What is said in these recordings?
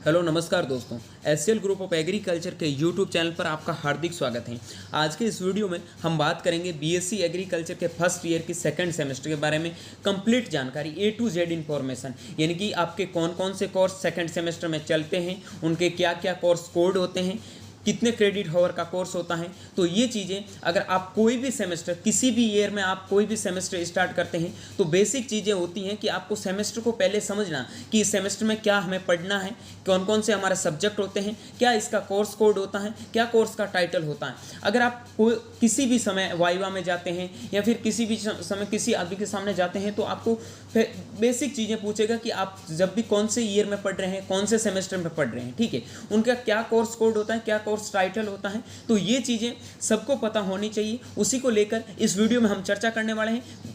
Hello नमस्कार दोस्तों, SCL group of agriculture के यूट्यूब चैनल पर आपका हार्दिक स्वागत है। आज के इस वीडियो में हम बात करेंगे बीएससी एग्रीकल्चर के फर्स्ट ईयर की सेकंड सेमेस्टर के बारे में कंप्लीट जानकारी, ए टू जेड इन्फॉर्मेशन, यानी कि आपके कौन कौन से कोर्स सेकंड सेमेस्टर में चलते हैं, उनके क्या क्या कोर्स कोड होते हैं, कितने क्रेडिट हावर का कोर्स होता है। तो ये चीज़ें अगर आप कोई भी सेमेस्टर, किसी भी ईयर में आप कोई भी सेमेस्टर स्टार्ट करते हैं तो बेसिक चीज़ें होती हैं कि आपको सेमेस्टर को पहले समझना कि इस सेमेस्टर में क्या हमें पढ़ना है, कौन कौन से हमारे सब्जेक्ट होते हैं, क्या इसका कोर्स कोड होता है, क्या कोर्स का टाइटल होता है। अगर आप किसी भी समय वाइवा में जाते हैं या फिर किसी भी समय किसी आदमी के सामने जाते हैं तो आपको बेसिक चीज़ें पूछेगा कि आप जब भी कौन से ईयर में पढ़ रहे हैं, कौन से सेमेस्टर में पढ़ रहे हैं, ठीक है, उनका क्या कोर्स कोड होता है, क्या कोर्स टाइटल होता है। तो ये चीज़ें सबको पता होनी चाहिए। उसी को लेकर इस वीडियो में हम चर्चा करने वाले हैं।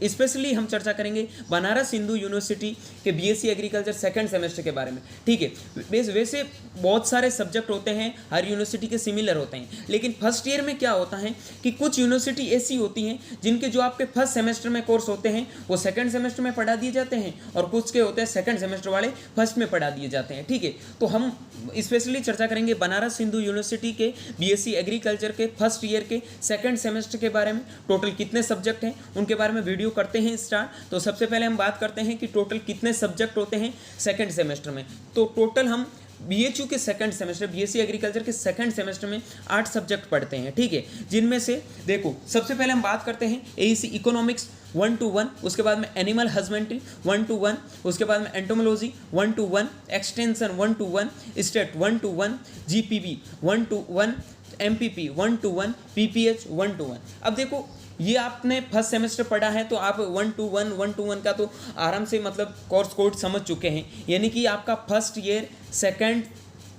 स्पेशली हम चर्चा करेंगे बनारस हिंदू यूनिवर्सिटी के बीएससी एग्रीकल्चर सेकंड सेमेस्टर के बारे में, ठीक है। वैसे बहुत सारे सब्जेक्ट होते हैं, हर यूनिवर्सिटी के सिमिलर होते हैं, लेकिन फर्स्ट ईयर में क्या होता है कि कुछ यूनिवर्सिटी ऐसी होती हैं जिनके जो आपके फर्स्ट सेमेस्टर में कोर्स होते हैं वो सेकंड सेमेस्टर में पढ़ा दिए जाते हैं, और कुछ के होते हैं सेकंड सेमेस्टर वाले फर्स्ट में पढ़ा दिए जाते हैं, ठीक है। तो हम स्पेशली चर्चा करेंगे बनारस हिंदू यूनिवर्सिटी के बीएससी एग्रीकल्चर के फर्स्ट ईयर के सेकंड सेमेस्टर के बारे में। टोटल कितने सब्जेक्ट हैं उनके बारे में वीडियो करते हैं स्टार्ट। तो सबसे पहले हम बात करते हैं कि टोटल कितने सब्जेक्ट होते हैं सेकंड सेमेस्टर में। तो टोटल हम बीएचयू के सेकंड सेमेस्टर, बीएससी एग्रीकल्चर के सेकंड सेमेस्टर में 8 सब्जेक्ट पढ़ते हैं, ठीक है, जिनमें से देखो सबसे पहले हम बात करते हैं एईसी इकोनॉमिक्स 1 to 1, उसके बाद में एनिमल हस्बेंड्री 1 to 1, उसके बाद में entomology 1 to 1, extension 1 to 1, state 1 to 1, जीपीबी 1 to 1, MPP 1 to 1, PPH 1 to 1। अब देखो ये आपने फर्स्ट सेमेस्टर पढ़ा है तो आप 1 to 1 का तो आराम से मतलब कोर्स कोड समझ चुके हैं, यानी कि आपका फर्स्ट ईयर सेकंड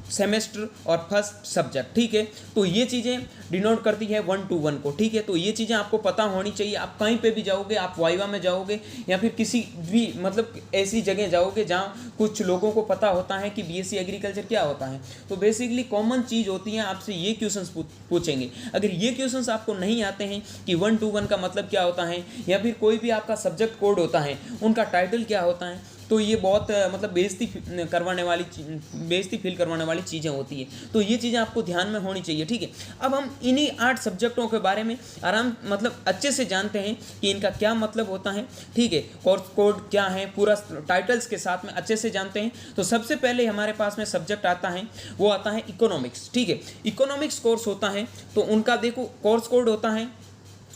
सेमेस्टर और फर्स्ट सब्जेक्ट, ठीक है। तो ये चीज़ें डिनोट करती है 1 to 1 को, ठीक है। तो ये चीज़ें आपको पता होनी चाहिए। आप कहीं पे भी जाओगे, आप वाइवा में जाओगे या फिर किसी भी मतलब ऐसी जगह जाओगे जहाँ कुछ लोगों को पता होता है कि बीएससी एग्रीकल्चर क्या होता है, तो बेसिकली कॉमन चीज़ होती है, आपसे ये क्वेश्चंस पूछेंगे। अगर ये क्वेश्चंस आपको नहीं आते हैं कि 1 to 1 का मतलब क्या होता है या फिर कोई भी आपका सब्जेक्ट कोड होता है, उनका टाइटल क्या होता है, तो ये बहुत मतलब बेइज्जती फील करवाने वाली चीज़ें होती है। तो ये चीज़ें आपको ध्यान में होनी चाहिए, ठीक है। अब हम इन्हीं 8 सब्जेक्टों के बारे में मतलब अच्छे से जानते हैं कि इनका क्या मतलब होता है, ठीक है, कोर्स कोड क्या है, पूरा टाइटल्स के साथ में अच्छे से जानते हैं। तो सबसे पहले हमारे पास में सब्जेक्ट आता है, वो आता है इकोनॉमिक्स, ठीक है। इकोनॉमिक्स कोर्स होता है तो उनका देखो कोर्स कोड होता है,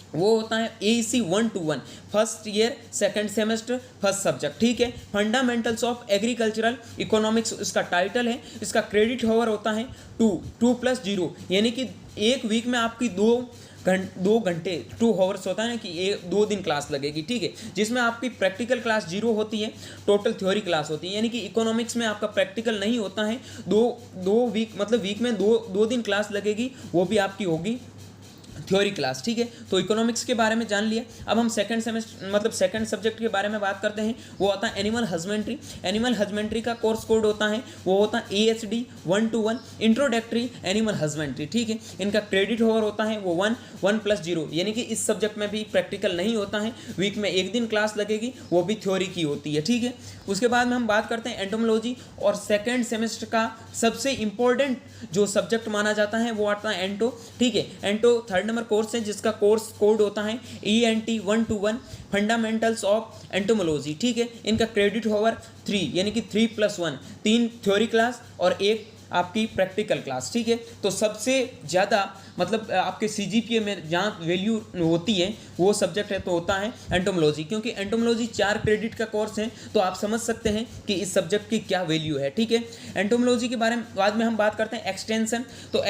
वो होता है AEC 1 to 1, first year second semester first subject, ठीक है। फंडामेंटल्स ऑफ एग्रीकल्चरल इकोनॉमिक्स इसका टाइटल है। इसका क्रेडिट हावर होता है 2 + 0, यानी कि एक वीक में आपकी 2 घंटे 2 आवर्स होता है ना कि 2 दिन क्लास लगेगी, ठीक है, जिसमें आपकी प्रैक्टिकल क्लास 0 होती है, टोटल थ्योरी क्लास होती है। यानी कि इकोनॉमिक्स में आपका प्रैक्टिकल नहीं होता है। दो वीक मतलब वीक में दो दिन क्लास लगेगी, वो भी आपकी होगी थ्योरी क्लास, ठीक है। तो इकोनॉमिक्स के बारे में जान लिया। अब हम सेकंड सेमेस्टर मतलब सेकंड सब्जेक्ट के बारे में बात करते हैं, वो आता है एनिमल हस्बेंड्री। एनिमल हस्बेंड्री का कोर्स कोड होता है, वो होता है AHD 1 to 1, introductory animal husbandry, ठीक है। इनका क्रेडिट हावर होता है वो 1 + 0, यानी कि इस सब्जेक्ट में भी प्रैक्टिकल नहीं होता है, वीक में 1 दिन क्लास लगेगी, वो भी थ्योरी की होती है, ठीक है। उसके बाद में हम बात करते हैं एंटोमोलॉजी, और सेकेंड सेमेस्टर का सबसे इंपॉर्टेंट जो सब्जेक्ट माना जाता है वो आता है एंटो, ठीक है। एंटो 3rd नंबर कोर्स है जिसका कोर्स कोड होता है ENT 1 to 1, fundamentals of entomology, ठीक है। इनका क्रेडिट हावर 3, यानी कि 3 + 1, 3 थ्योरी क्लास और 1 आपकी प्रैक्टिकल क्लास, ठीक है। तो सबसे ज़्यादा मतलब आपके CGPA में जहाँ वैल्यू होती है वो सब्जेक्ट है तो होता है एंटोमोलॉजी, क्योंकि एंटोमोलॉजी 4 क्रेडिट का कोर्स है, तो आप समझ सकते हैं कि इस सब्जेक्ट की क्या वैल्यू है, ठीक है। एंटोमोलॉजी के बारे में बाद में हम बात करते हैं एक्सटेंशन। तो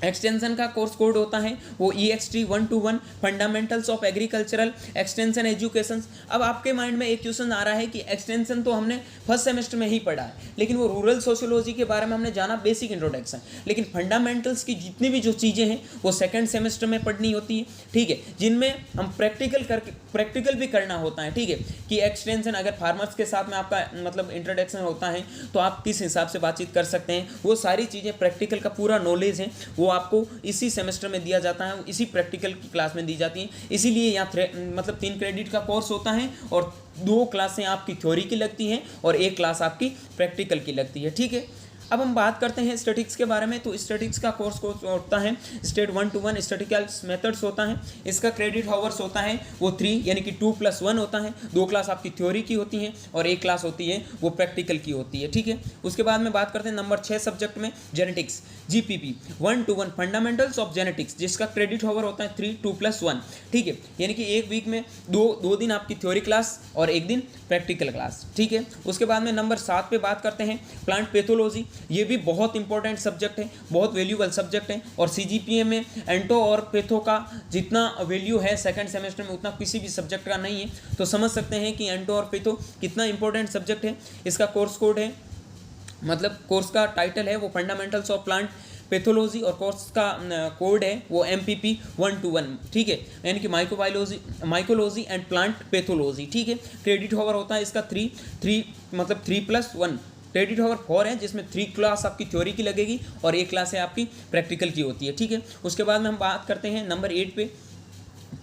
एक्सटेंशन का कोर्स कोड होता है वो EXT 1 to 1, fundamentals of agricultural extension education. अब आपके माइंड में एक क्वेश्चन आ रहा है कि एक्सटेंशन तो हमने फर्स्ट सेमेस्टर में ही पढ़ा है, लेकिन वो रूरल सोशियोलॉजी के बारे में हमने जाना बेसिक इंट्रोडक्शन, लेकिन फंडामेंटल्स की जितनी भी जो चीज़ें हैं वो सेकंड सेमेस्टर में पढ़नी होती है, ठीक है, जिनमें हम प्रैक्टिकल भी करना होता है, ठीक है, कि एक्सटेंशन अगर फार्मर्स के साथ में आपका मतलब इंट्रोडक्शन होता है तो आप किस हिसाब से बातचीत कर सकते हैं, वो सारी चीज़ें प्रैक्टिकल का पूरा नॉलेज है वो आपको इसी सेमेस्टर में दिया जाता है, इसी प्रैक्टिकल की क्लास में दी जाती हैं। इसीलिए यहाँ मतलब 3 क्रेडिट का कोर्स होता है और 2 क्लासें आपकी थ्योरी की लगती हैं और 1 क्लास आपकी प्रैक्टिकल की लगती है। ठीक है, अब हम बात करते हैं स्टैटिक्स के बारे में। तो स्टैटिक्स का कोर्स होता है स्टेट 1 to 1 स्टैटिकल मेथड्स होता है। इसका क्रेडिट हावर्स होता है वो 3 यानी कि 2+1 होता है। 2 क्लास आपकी थ्योरी की होती हैं और 1 क्लास होती है वो प्रैक्टिकल की होती है। ठीक है, उसके बाद में बात करते हैं नंबर 6 सब्जेक्ट में genetics GPP 1 to 1 fundamentals of genetics, जिसका क्रेडिट हावर होता है 3 2+1। ठीक है, यानी कि एक वीक में दो दिन आपकी थ्योरी क्लास और 1 दिन प्रैक्टिकल क्लास। ठीक है, उसके बाद में नंबर 7 पे बात करते हैं प्लांट पैथोलॉजी। ये भी बहुत इंपॉर्टेंट सब्जेक्ट है, बहुत वैल्यूबल सब्जेक्ट है और CGPA में एंटो और पैथो का जितना वैल्यू है सेकंड सेमेस्टर में उतना किसी भी सब्जेक्ट का नहीं है। तो समझ सकते हैं कि एंटो और पैथो कितना इंपॉर्टेंट सब्जेक्ट है। इसका कोर्स कोड है, मतलब कोर्स का टाइटल है वो फंडामेंटल्स ऑफ प्लांट पैथोलॉजी और कोर्स का कोड है वो MPP 1 to 1। ठीक है, यानी कि माइकोलॉजी एंड प्लांट पैथोलॉजी। ठीक है, क्रेडिट हावर होता है इसका 3 मतलब 3+1। क्रेडिट हावर 4 है जिसमें 3 क्लास आपकी थ्योरी की लगेगी और 1 क्लास है आपकी प्रैक्टिकल की होती है। ठीक है, उसके बाद में हम बात करते हैं नंबर 8 पे।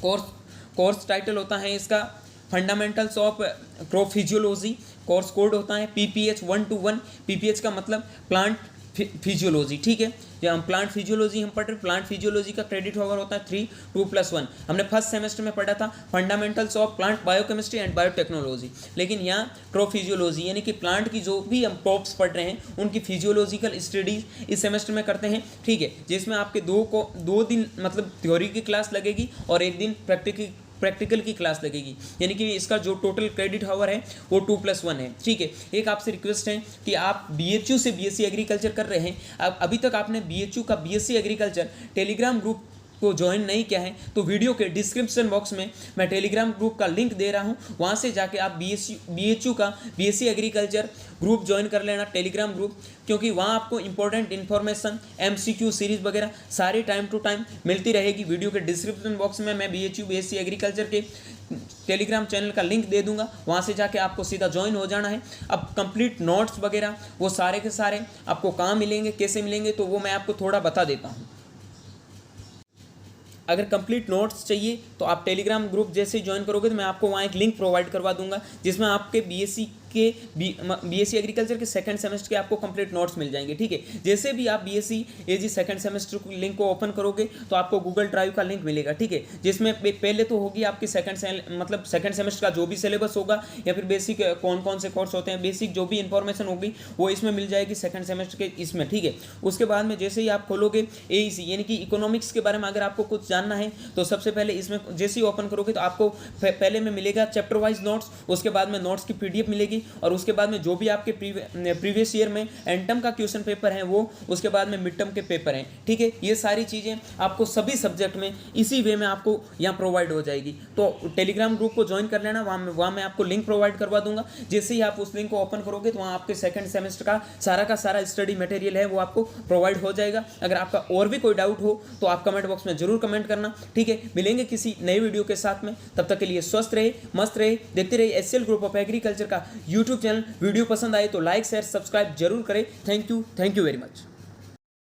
कोर्स टाइटल होता है इसका fundamentals of crop physiology. Course code होता है PPH 1 to 1। PPH का मतलब प्लांट फिजियोलॉजी। ठीक है, जब हम प्लांट फिजियोलॉजी हम पढ़ रहे, प्लांट फिजियोलॉजी का क्रेडिट हावर होता है 3 2+1। हमने फर्स्ट सेमेस्टर में पढ़ा था fundamentals of plant biochemistry and biotechnology, लेकिन यहाँ क्रॉप फिजियोलॉजी यानी कि प्लांट की जो भी हम क्रॉप्स पढ़ रहे हैं उनकी फिजियोलॉजिकल स्टडीज इस सेमेस्टर में करते हैं। ठीक है, जिसमें आपके 2 दिन मतलब थ्योरी की क्लास लगेगी और 1 दिन प्रैक्टिकल की क्लास लगेगी, यानी कि इसका जो टोटल क्रेडिट हावर है वो 2+1 है। ठीक है, एक आपसे रिक्वेस्ट है कि आप BHU से BSc एग्रीकल्चर कर रहे हैं, अब अभी तक आपने BHU का BSc एग्रीकल्चर टेलीग्राम ग्रुप को ज्वाइन नहीं किया है तो वीडियो के डिस्क्रिप्शन बॉक्स में मैं टेलीग्राम ग्रुप का लिंक दे रहा हूं, वहां से जाके आप BHU का BSc एग्रीकल्चर ग्रुप ज्वाइन कर लेना, टेलीग्राम ग्रुप, क्योंकि वहां आपको इंपॉर्टेंट इन्फॉर्मेशन MCQ सीरीज वगैरह सारी टाइम टू टाइम मिलती रहेगी। वीडियो के डिस्क्रिप्शन बॉक्स में मैं BHU BSc एग्रीकल्चर के टेलीग्राम चैनल का लिंक दे दूंगा, वहां से जाके आपको सीधा ज्वाइन हो जाना है। अब कंप्लीट नोट्स वगैरह वो सारे के सारे आपको कहाँ मिलेंगे, कैसे मिलेंगे, तो वो मैं आपको थोड़ा बता देता हूँ। अगर कंप्लीट नोट्स चाहिए तो आप टेलीग्राम ग्रुप जैसे ज्वाइन करोगे तो मैं आपको वहाँ एक लिंक प्रोवाइड करवा दूंगा जिसमें आपके BSc एग्रीकल्चर के सेकंड सेमेस्टर के आपको कंप्लीट नोट्स मिल जाएंगे। ठीक है, जैसे भी आप BSc AG सेकंड सेमेस्टर को लिंक को ओपन करोगे तो आपको गूगल ड्राइव का लिंक मिलेगा। ठीक है, जिसमें पहले तो होगी आपकी सेकंड सेमेस्टर का जो भी सिलेबस होगा या फिर बेसिक कौन कौन से कोर्स होते हैं, बेसिक जो भी इंफॉर्मेशन होगी वो इसमें मिल जाएगी सेकंड सेमेस्टर के इसमें। ठीक है, उसके बाद में जैसे ही आप खोलोगे AEC यानी कि इकोनॉमिक्स के बारे में अगर आपको कुछ जानना है तो सबसे पहले इसमें जैसे ही ओपन करोगे तो आपको पहले में मिलेगा चैप्टर वाइज नोट्स, उसके बाद में नोट्स की PDF मिलेगी और उसके बाद में जो भी आपके प्रीवियस ईयर में एंटम का क्वेश्चन पेपर है वो, उसके बाद में मिड टर्म के पेपर हैं। ठीक है, ये सारी चीज़ें आपको सभी सब्जेक्ट में इसी वे में आपको यहाँ प्रोवाइड हो जाएगी। तो टेलीग्राम ग्रुप को ज्वाइन कर लेना, वहाँ मैं आपको लिंक प्रोवाइड करवा दूंगा। जैसे ही आप उस लिंक को ओपन करोगे तो वहाँ आपके सेकंड सेमेस्टर का सारा स्टडी मटेरियल है वो आपको प्रोवाइड हो जाएगा। अगर आपका और भी कोई डाउट हो तो आप कमेंट बॉक्स में जरूर कमेंट करना। ठीक है, मिलेंगे किसी नई वीडियो के साथ में, तब तक के लिए स्वस्थ रहे, मस्त रहे, देखते रहिए SCL ग्रुप ऑफ एग्रीकल्चर का यूट्यूब चैनल। वीडियो पसंद आए तो लाइक शेयर सब्सक्राइब जरूर करें। Thank you very much.